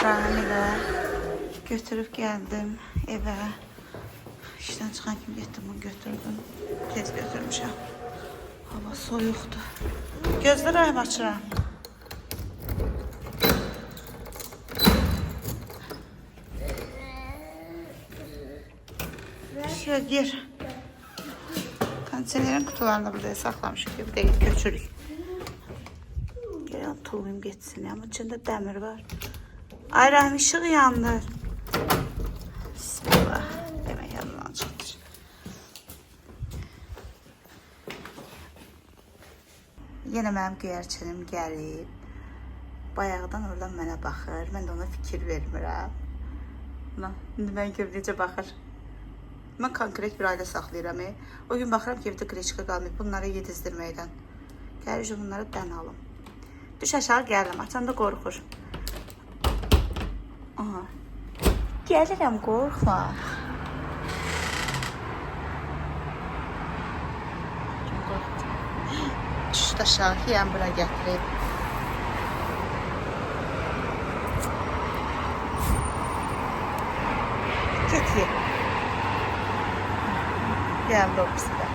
Rahim ilə götürüb gəldim evə. İşdən çıxan kimi getdim, bunu götürdüm. Tez götürmüşəm. Hava soyuqdur. Gözlə Rahim açıram. Şöyle gir. Kondisionerin kutularını burada saxlamışıq ki, bir dəqiq götürürük. Gələn tuluyum geçsin, amma içində dəmir var. Ay Rahim, işıq yandır. Bismillah. Demək yanından çıxdır. Yenə mənim göyərçinim gəlib. Bayaqdan oradan mənə baxır. Mən də ona fikir vermirəm. İndi mən görüm necə baxır. Mən konkret bir ailə saxlayıram. O gün baxıram ki, evdə qreçka qalmayıb. Bunları yedizdirməkdən. Gəlir bunları dən alım. Düş aşağı gəlirəm. Açanda qorxur. Aha. Gəlirəm, qorxma. Düşdü aşağı, yiyəm bura gətirib. Get ye. Gəldi o pisi də.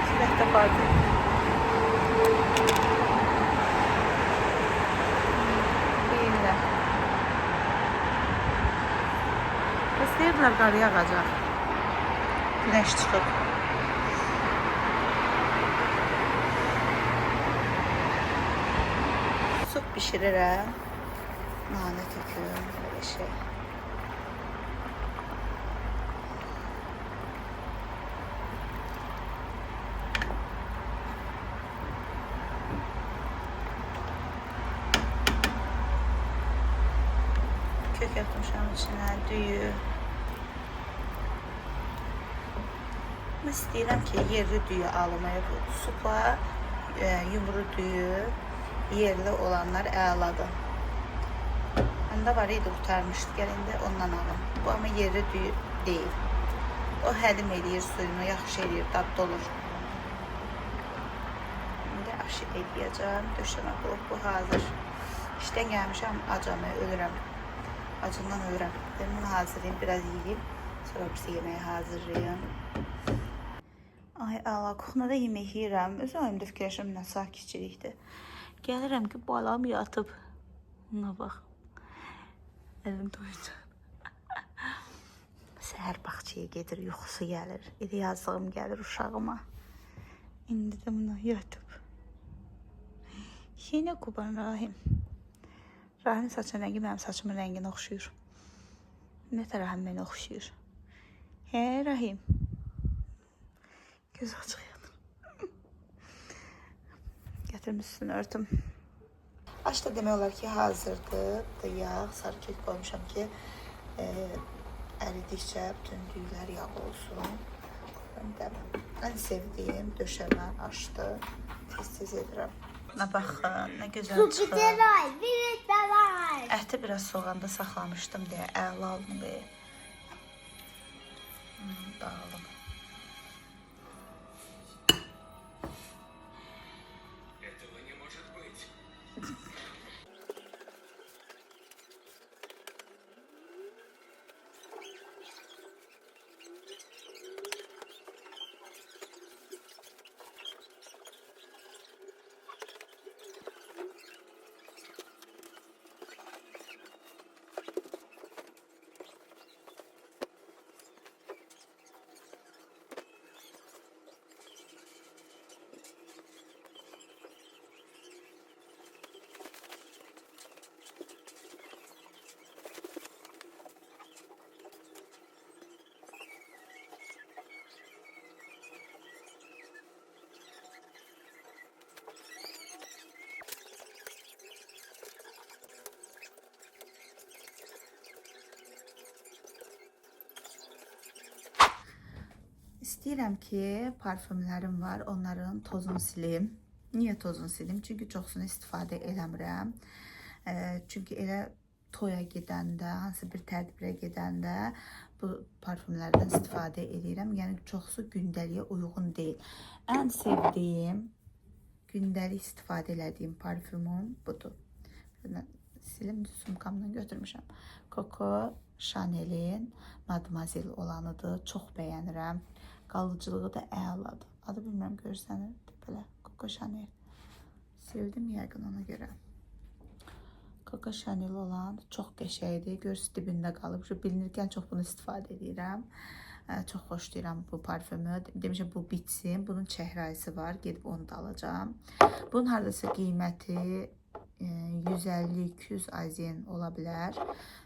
Silah da vardı. Deyirlər. İstəyirlər qar yağacaq. Güneş çıxıb. Süt pişirirəm. Nane töküyorum, böyle şey. Kök atmışam içine, düyü. Ben istəyirəm ki, yerli düyü almaya, bu supa, yumru düyü, yerli olanlar əladır. Onda var idi, qurtarmışdı, gəlində ondan alım. Bu ama yerli düyü deyil. O hədim eləyir suyunu, yaxşı eləyir, dadlı olur. İndi aşı eləyəcəm, döşəmə qılıb, bu hazır. İşdən gəlmişəm, acamı, ölürəm. Acından ölürəm. Bunu hazırlayayım, biraz yiyeyim. Sonra birisi yeməyi hazırlayayım. Ay Allah, kuxuna da yemək yiyirəm. Özü oyumda fikirləşirəm, nə sakitçilikdir. Gəlirəm ki, balam yatıb. Buna bax. Əlim doyacaq. Səhər bağçaya gedir, yuxusu gəlir. Elə yazığım gəlir uşağıma. İndi də buna yatıb. Yenə Quban Rahim. Rahim saçın rəngi mənim saçımın rənginə oxşuyur. Nə tərəfim mənə oxşuyur? Hə, Rahim. Göz açıq yanır. Gətirim üstünü örtüm. Aş da demək olar ki, hazırdır. Da yağ, sarı kök koymuşam ki, əridikcə bütün düyülər yağ olsun. Ən sevdiyim döşəmə aşdı. Tez-tez edirəm. Nə baxın, nə gözəl çıxır. Əhti biraz soğanda saxlamışdım deyə əla alınır. Dağılım. İstəyirəm ki, parfümlərim var, onların tozunu silim. Niyə tozunu silim? Çünki çoxsunu istifadə eləmirəm. Çünki elə toya gedəndə, hansı bir tədbirə gedəndə bu parfümlərdən istifadə edirəm. Yəni çoxsu gündəliyə uyğun deyil. Ən sevdiyim, gündəlik istifadə elədiyim parfümüm budur. silim sumkamdan götürmüşəm. Coco Chanel'in Mademoiselle olanıdır. Çox bəyənirəm. Qalıcılığı da əladır. Adı bilmirəm, görsənir. Belə Coco Chanel. Sevdim yəqin ona görə. Coco Chanel olan çox qəşəngdir. Görsünüz dibində qalıb. Bilinirkən çox bunu istifadə edirəm. Çox xoşlayıram bu parfümü. Demişəm bu bitsin. Bunun çəhrayısı var. Gedib onu da alacağım. Bunun hardasa qiyməti 150-200 azyen ola bilər.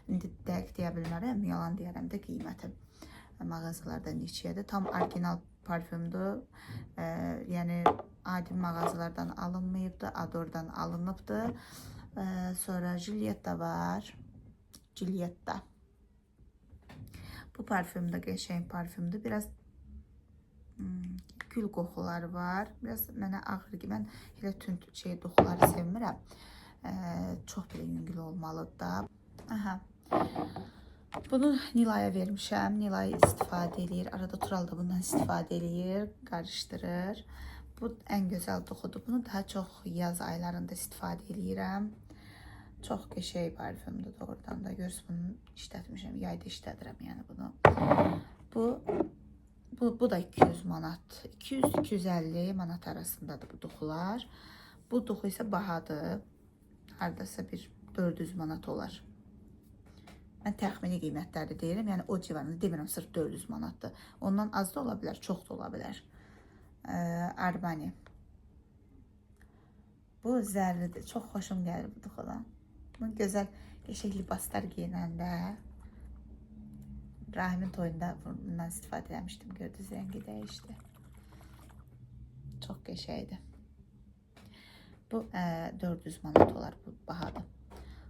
İndi dəqiq deyə bilmərəm. Yalan deyərəm də qiyməti. Mağazalarda neçəyədir. Tam orijinal parfümdür. Yəni adi mağazalardan alınmayıbdır. Ador'dan alınıbdır. Sonra Julietta var. Julietta. Bu parfüm də qəşəng parfümdür. Biraz gül qoxuları var. Biraz mənə ağır ki, mən elə tünd qoxuları sevmirəm. Çox belə yüngül olmalıdır da. Aha. Bunu Nilay'a vermişəm. Nilay istifadə edir. Arada Tural da bundan istifadə edir. Qarışdırır. Bu ən gözəl toxudur. Bunu daha çox yaz aylarında istifadə edirəm. Çox qəşəng parfümdür doğrudan da. Görürsünüz bunu işlətmişəm. Yayda işlədirəm yəni bunu. Bu da 200 manat. 200-250 manat arasındadır bu duxular. Bu duxu isə bahadır. Hardasa bir 400 manat olar. Mən təxmini qiymətləri deyirəm. Yəni o civarında demirəm, sırf 400 manatdır. Ondan az da ola bilər, çox da ola bilər. Armani. Bu zərlidir. Çox xoşum gəlir bu duxudan. Bunun gözəl, qəşəng libaslar giyinəndə Rahimin toyunda bundan istifadə eləmişdim. Gördünüz, rəngi dəyişdi. Çox qəşəngdir. Bu 400 manat olar, bu bahadır.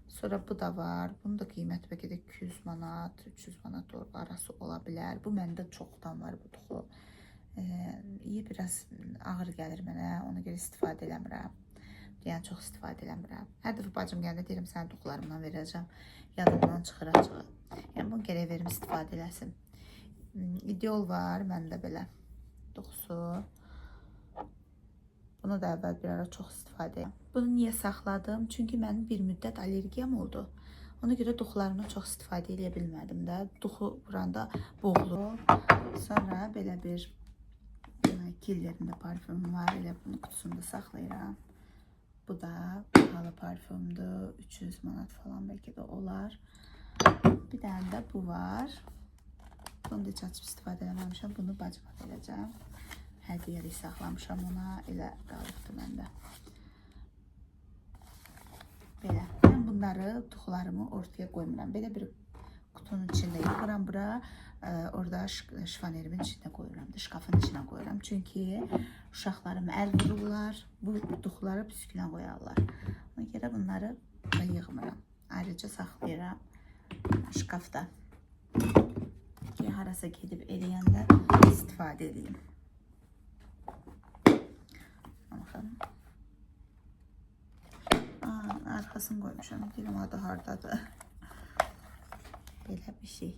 Sonra bu da var. Bunun da qiyməti bəlkə də 200 manat, 300 manat arası ola bilər. Bu məndə çoxdan var bu duxu. Biraz ağır gəlir mənə, ona görə istifadə eləmirəm. Yəni çox istifadə eləmirəm. Hər dəfə bacım gəndə deyirəm, sənə duxularımdan verəcəm. Yadımdan çıxıracaq. Yəni bunu gərək verim, istifadə eləsin. İdeal var məndə belə duxusu. Bunu da əvvəl bir ara çox istifadə edirəm. Bunu niyə saxladım? Çünki mənim bir müddət allergiyam oldu. Ona görə duxularımdan çox istifadə edə bilmədim də. Duxu vuranda boğulur. Sonra belə bir killerində parfümüm var. Elə bunu kutusunda saxlayıram. Bu da pahalı parfümdür. 300 manat falan bəlkə də olar. Bir dənə də bu var. Bunu da heç açıb istifadə eləməmişəm. Bunu bacıma verəcəm. Hədiyyəlik saxlamışam ona. Elə qalıbdır məndə. Belə. Mən bunları, duxularımı ortaya qoymuram. Belə bir kutunun içində yığıram bura. Orada şifanerimin içində qoyuram. Şkafın içinə qoyuram. Çünki uşaqlarım əl vururlar. Bu duxuları püskünə qoyarlar. Ona görə bunları da yığmıram. Ayrıca saxlayıram şkafda. Ki harasa gedib eləyəndə istifadə edeyim. Baxın. Arxasını qoymuşam. Deyirəm, adı hardadır. Belə bir şey.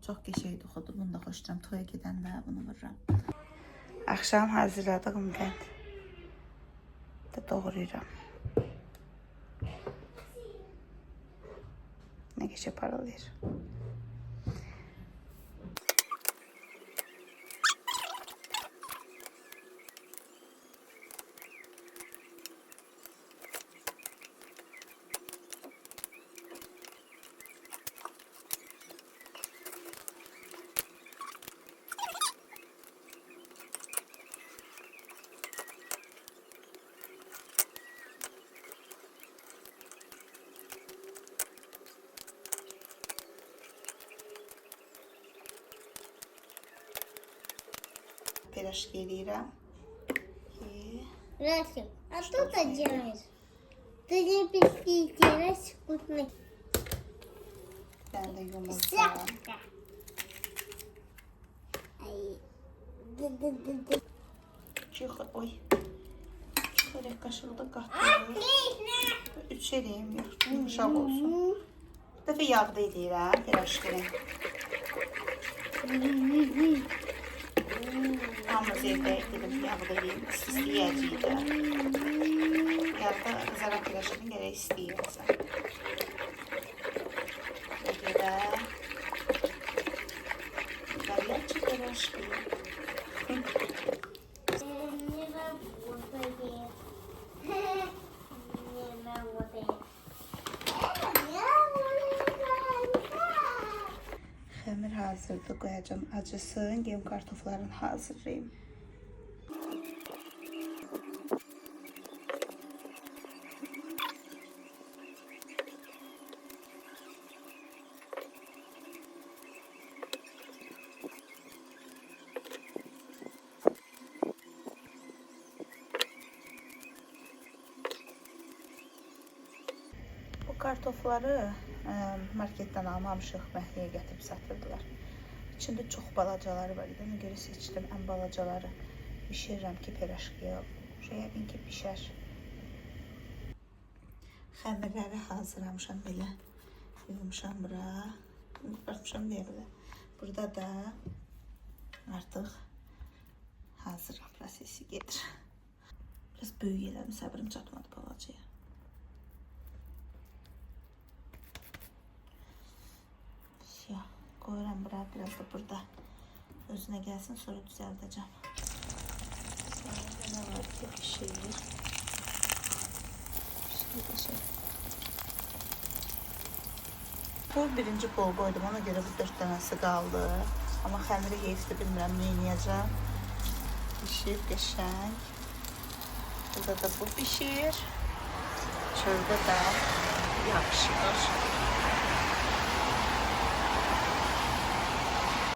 Çox qəşəng duxudur. Bunu da xoşlayıram. Toya gedəndə bunu vururam. Axşam hazırladığım qənd də doğrayıram. Nə qəşəng paralayır. Пирожки eləyirəm. Расим, а что ты делаешь? Ты не пиздишь, вкусный. Bir tane de yumurta. Сяка. Ай. Çıx, oy. Çörək qaşığı da qatdı. Отлично. Üçərəyim, yumuşaq olsun. Bir dəfə yağda eləyirəm piraşkini. Hamı zevqə edib yağda eləyim, siz yiyəcəydə. Yarıda kızarak piraşını gerek istiyorsan. Böyle de горячий пирожки. Не работает. Не работает. Xəmir hazırdır, qoyacağım acısın, gem kartoflarını hazırlayayım. Bu kartofları marketten almamışıq, məhliyə gətirib satırdılar. İçində çox balacaları var idi, ona görə seçdim ən balacaları. Bişirirəm ki, piraşkiyə yəqin ki, bişər. Xəmirləri hazırlamışam belə. Yığmışam bura. Qopartmışam deyə belə. Burada da artıq hazırlıq prosesi gedir. Biraz böyük elədim, səbrim çatmadı balacaya. Koyuram bura, biraz da burada özüne gelsin, sonra düzelteceğim. Sonra ne var ki pişirir. Bu birinci bol koydum, ona göre bu 4 tanesi kaldı. Ama xəmiri heyifdir, bilmirəm ne yiyeceğim. Pişir, qəşəng. Burada da bu pişir. Çöldə də yapışır.